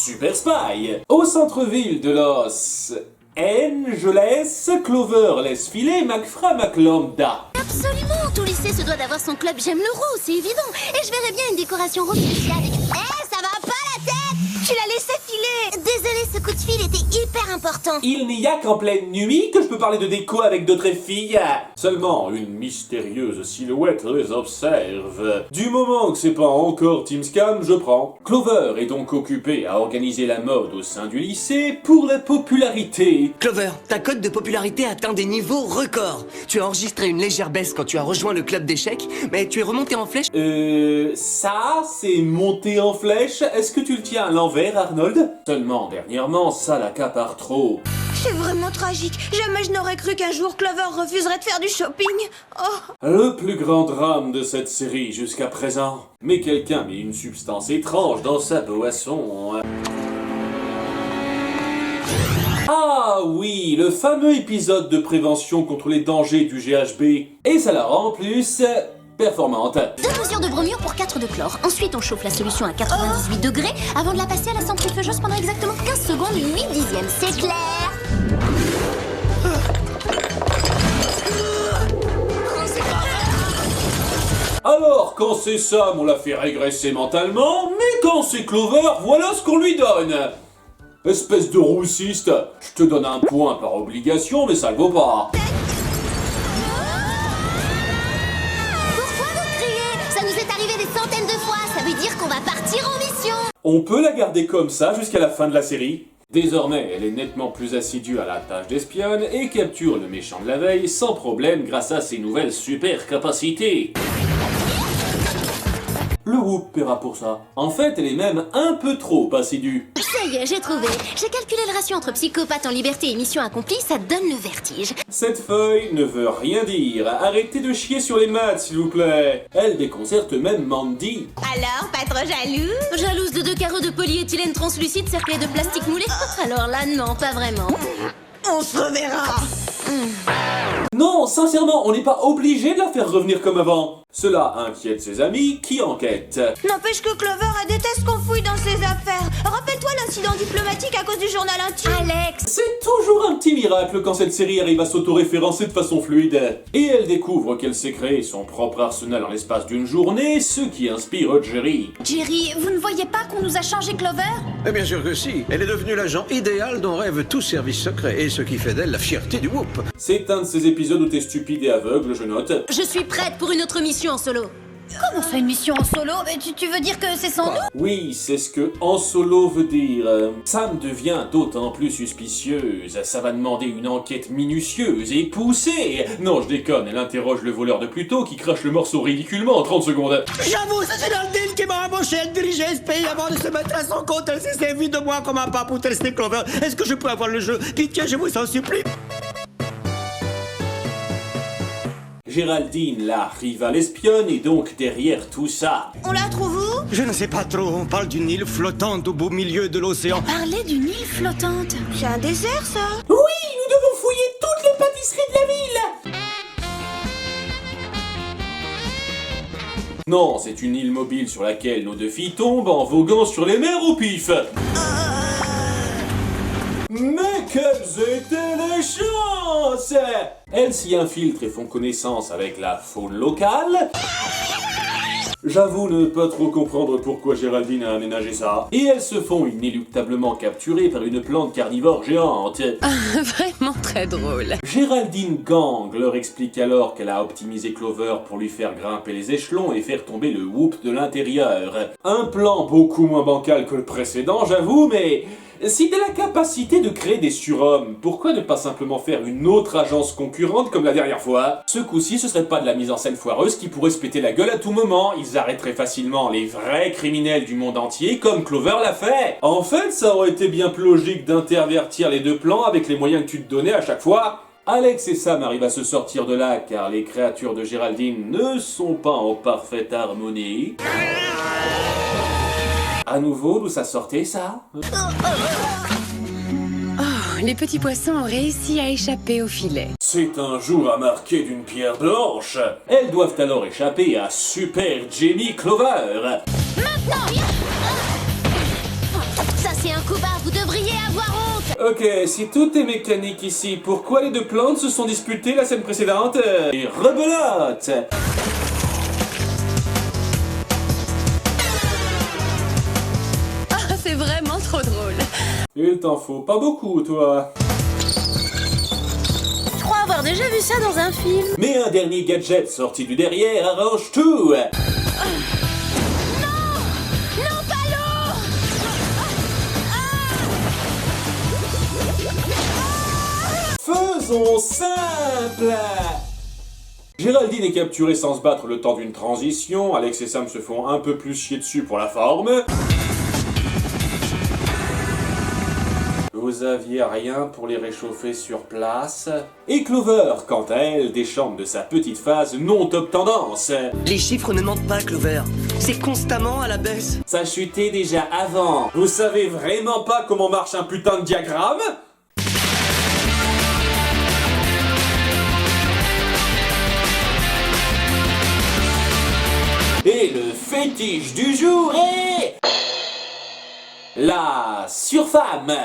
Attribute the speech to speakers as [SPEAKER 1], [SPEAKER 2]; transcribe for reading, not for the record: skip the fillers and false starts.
[SPEAKER 1] Super Spy. Au centre-ville de Los Angeles, Clover laisse filer McFra McLambda.
[SPEAKER 2] Absolument, tout lycée se doit d'avoir son club J'aime le roux, c'est évident. Et je verrais bien une décoration rose spéciale avec... ça va pas la tête! Tu l'as laissé filer! Désolé, ce coup de fil était hyper important.
[SPEAKER 1] Il n'y a qu'en pleine nuit que je peux parler de déco avec d'autres filles. Seulement, une mystérieuse silhouette les observe. Du moment que c'est pas encore Team Scam, je prends. Clover est donc occupée à organiser la mode au sein du lycée pour la popularité.
[SPEAKER 3] Clover, ta cote de popularité atteint des niveaux records. Tu as enregistré une légère baisse quand tu as rejoint le club d'échecs, mais tu es remonté en flèche.
[SPEAKER 1] Ça, c'est monter en flèche. Est-ce que tu le tiens à l'envers, Arnold? Seulement, dernièrement, ça l'accapare trop.
[SPEAKER 4] C'est vraiment tragique. Jamais je n'aurais cru qu'un jour Clover refuserait de faire du shopping. Oh.
[SPEAKER 1] Le plus grand drame de cette série jusqu'à présent. Mais quelqu'un met une substance étrange dans sa boisson. Ah oui, le fameux épisode de prévention contre les dangers du GHB. Et ça la rend en plus performante.
[SPEAKER 2] 2 mesures de bromure pour 4 de chlore. Ensuite, on chauffe la solution à 98 degrés avant de la passer à la centrifugeuse pendant exactement 15 secondes, 8 dixièmes. C'est clair?
[SPEAKER 1] Alors, quand c'est Sam, on la fait régresser mentalement, mais quand c'est Clover, voilà ce qu'on lui donne. Espèce de roussiste, je te donne un point par obligation, mais ça le vaut pas.
[SPEAKER 2] Pourquoi vous criez? Ça nous est arrivé des centaines de fois, ça veut dire qu'on va partir en mission.
[SPEAKER 1] On peut la garder comme ça jusqu'à la fin de la série. Désormais, elle est nettement plus assidue à la tâche d'espionne et capture le méchant de la veille sans problème grâce à ses nouvelles super capacités. Le Whoop paiera pour ça. En fait, elle est même un peu trop assidue.
[SPEAKER 2] Ça y est, j'ai trouvé. J'ai calculé le ratio entre psychopathe en liberté et mission accomplie, ça donne le vertige.
[SPEAKER 1] Cette feuille ne veut rien dire. Arrêtez de chier sur les maths, s'il vous plaît. Elle déconcerte même Mandy.
[SPEAKER 4] Alors, pas trop jaloux?
[SPEAKER 2] Jalouse de 2 carreaux de polyéthylène translucide cerclés de plastique moulé? Alors là, non, pas vraiment.
[SPEAKER 4] On se reverra.
[SPEAKER 1] Non, sincèrement, on n'est pas obligé de la faire revenir comme avant. Cela inquiète ses amis qui enquêtent.
[SPEAKER 4] N'empêche que Clover, elle déteste qu'on fouille dans ses affaires. Rappelle-toi l'incident diplomatique à cause du journal intime.
[SPEAKER 2] Alex!
[SPEAKER 1] C'est toujours un petit miracle quand cette série arrive à s'autoréférencer de façon fluide. Et elle découvre qu'elle s'est créé son propre arsenal en l'espace d'une journée, ce qui inspire Jerry.
[SPEAKER 4] Jerry, vous ne voyez pas qu'on nous a changé Clover?
[SPEAKER 5] Eh bien sûr que si. Elle est devenue l'agent idéal dont rêve tout service secret, et ce qui fait d'elle la fierté du Whoop.
[SPEAKER 1] C'est un de ces épisodes où t'es stupide et aveugle, je note.
[SPEAKER 2] Je suis prête pour une autre mission en solo.
[SPEAKER 4] Comment ça, une mission en solo? Mais tu veux dire que c'est sans nous?
[SPEAKER 1] Oui, c'est ce que en solo veut dire. Sam devient d'autant plus suspicieuse. Ça va demander une enquête minutieuse et poussée. Non, je déconne, elle interroge le voleur de Pluto qui crache le morceau ridiculement en 30 secondes.
[SPEAKER 6] J'avoue, c'est dans le deal qui m'a embauché. Elle dirigeait ce pays avant de se mettre à son compte. Elle s'est servie de moi comme un pas pour tester Clover. Est-ce que je peux avoir le jeu? Pitié, je vous en supplie.
[SPEAKER 1] Géraldine, la rivale espionne, est donc derrière tout ça.
[SPEAKER 4] On la trouve où?
[SPEAKER 6] Je ne sais pas trop. On parle d'une île flottante au beau milieu de l'océan.
[SPEAKER 4] Parler d'une île flottante. C'est un désert, ça?
[SPEAKER 1] Oui, nous devons fouiller toutes les pâtisseries de la ville. Non, c'est une île mobile sur laquelle nos 2 filles tombent en voguant sur les mers au pif. Mais quelles étaient les chances! Elles s'y infiltrent et font connaissance avec la faune locale. J'avoue ne pas trop comprendre pourquoi Géraldine a aménagé ça. Et elles se font inéluctablement capturer par une plante carnivore géante.
[SPEAKER 7] Vraiment très drôle.
[SPEAKER 1] Géraldine Gang leur explique alors qu'elle a optimisé Clover pour lui faire grimper les échelons et faire tomber le Whoop de l'intérieur. Un plan beaucoup moins bancal que le précédent, j'avoue, mais... si t'as la capacité de créer des surhommes, pourquoi ne pas simplement faire une autre agence concurrente comme la dernière fois? Ce coup-ci, ce serait pas de la mise en scène foireuse qui pourrait se péter la gueule à tout moment. Ils arrêteraient facilement les vrais criminels du monde entier comme Clover l'a fait. En fait, ça aurait été bien plus logique d'intervertir les 2 plans avec les moyens que tu te donnais à chaque fois. Alex et Sam arrivent à se sortir de là car les créatures de Géraldine ne sont pas en parfaite harmonie. À nouveau, d'où ça sortait, ça?
[SPEAKER 7] Les petits poissons ont réussi à échapper au filet.
[SPEAKER 1] C'est un jour à marquer d'une pierre blanche. Elles doivent alors échapper à Super Jamie Clover.
[SPEAKER 2] Maintenant! Ça, c'est un Kuba, vous devriez avoir honte.
[SPEAKER 1] Ok, si tout est mécanique ici, pourquoi les deux plantes se sont disputées la scène précédente? Et rebelote!
[SPEAKER 7] Ah, c'est vraiment trop drôle.
[SPEAKER 1] Il t'en faut pas beaucoup, toi.
[SPEAKER 2] Je crois avoir déjà vu ça dans un film.
[SPEAKER 1] Mais un dernier gadget sorti du derrière arrange tout.
[SPEAKER 2] Non, pas l'eau.
[SPEAKER 1] Faisons simple. Géraldine est capturée sans se battre le temps d'une transition, Alex et Sam se font un peu plus chier dessus pour la forme. Vous aviez rien pour les réchauffer sur place. Et Clover, quant à elle, déchante de sa petite phase non top tendance.
[SPEAKER 3] Les chiffres ne mentent pas, Clover. C'est constamment à la baisse.
[SPEAKER 1] Ça chutait déjà avant. Vous savez vraiment pas comment marche un putain de diagramme? Et le fétiche du jour est... la surfemme.